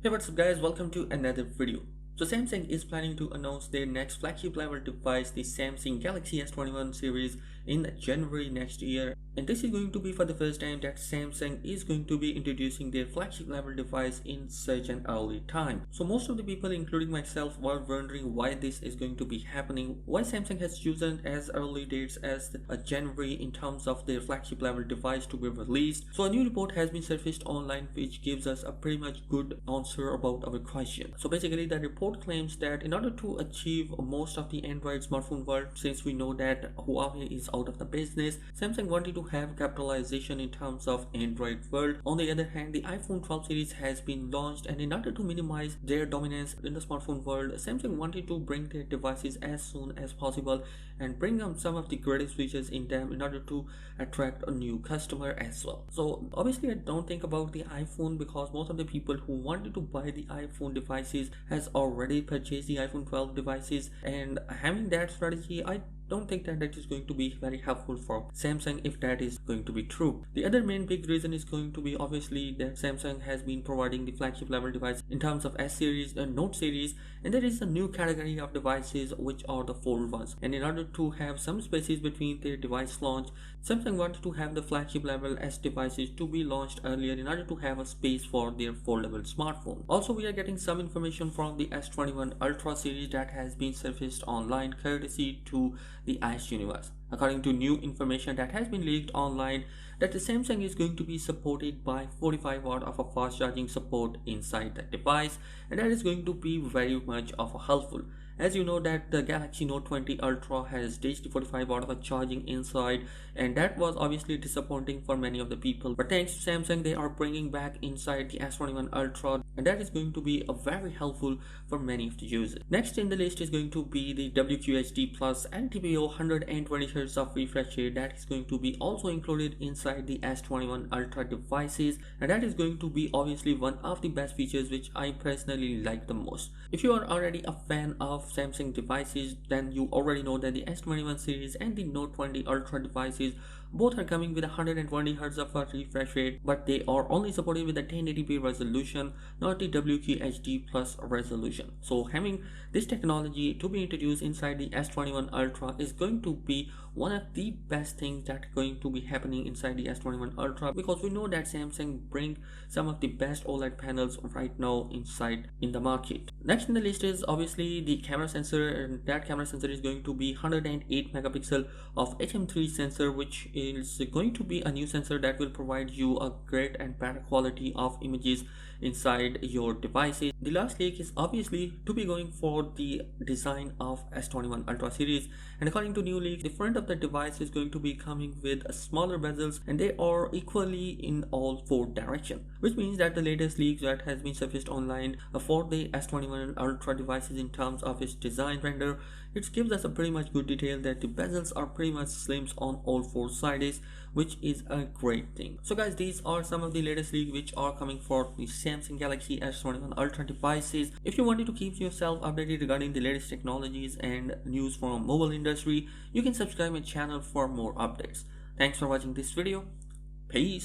Hey, what's up guys, welcome to another video. So Samsung is planning to announce their next flagship level device, the Samsung Galaxy S21 series, in January next year. And this is going to be for the first time that Samsung is going to be introducing their flagship level device in such an early time. So most of the people, including myself, were wondering why this is going to be happening, why Samsung has chosen as early dates as January in terms of their flagship level device to be released. So a new report has been surfaced online which gives us a pretty much good answer about our question. So basically the report claims that in order to achieve most of the Android smartphone world, since we know that Huawei is out of the business, Samsung wanted to have capitalization in terms of Android world. On the other hand, the iPhone 12 series has been launched, and in order to minimize their dominance in the smartphone world, Samsung wanted to bring their devices as soon as possible and bring up some of the greatest features in them in order to attract a new customer as well. So obviously I don't think about the iPhone because most of the people who wanted to buy the iPhone devices has already purchased the iPhone 12 devices, and having that strategy, I don't think that is going to be very helpful for Samsung if that is going to be true. The other main big reason is going to be obviously that Samsung has been providing the flagship level device in terms of S series and Note series, and there is a new category of devices which are the fold ones. And in order to have some spaces between their device launch, Samsung wanted to have the flagship level S devices to be launched earlier in order to have a space for their foldable smartphone. Also, we are getting some information from the S21 Ultra series that has been surfaced online courtesy to the S21. According to new information that has been leaked online, that the Samsung is going to be supported by 45 watt of a fast charging support inside the device, and that is going to be very much of a helpful. As you know that the Galaxy Note 20 Ultra has ditched 45 watt of a charging inside, and that was obviously disappointing for many of the people. But thanks to Samsung, they are bringing back inside the S21 Ultra, and that is going to be a very helpful for many of the users. Next in the list is going to be the WQHD Plus LTPO 120Hz of refresh rate that is going to be also included inside the S21 Ultra devices, and that is going to be obviously one of the best features which I personally like the most. If you are already a fan of Samsung devices, then you already know that the S21 series and the Note 20 Ultra devices both are coming with 120Hz of a refresh rate, but they are only supported with the 1080p resolution, not the WQHD Plus resolution. So having this technology to be introduced inside the S21 Ultra is going to be one of the best things that are going to be happening inside the S21 Ultra, because we know that Samsung bring some of the best OLED panels right now inside in the market. Next in the list is obviously the camera sensor, and that camera sensor is going to be 108 megapixel of HM3 sensor, which is going to be a new sensor that will provide you a great and better quality of images inside your devices. The last leak is obviously to be going for the design of S21 Ultra series, and according to new leaks, the front of the device is going to be coming with smaller bezels, and they are equally in all four directions, which means that the latest leaks that has been surfaced online for the S21 Ultra devices in terms of its design render, it gives us a pretty much good detail that the bezels are pretty much slims on all four sides, which is a great thing. So guys, these are some of the latest leaks which are coming for the Samsung Galaxy S21 Ultra devices. If you wanted to keep yourself updated regarding the latest technologies and news from mobile industry, you can subscribe my channel for more updates. Thanks for watching this video. Peace.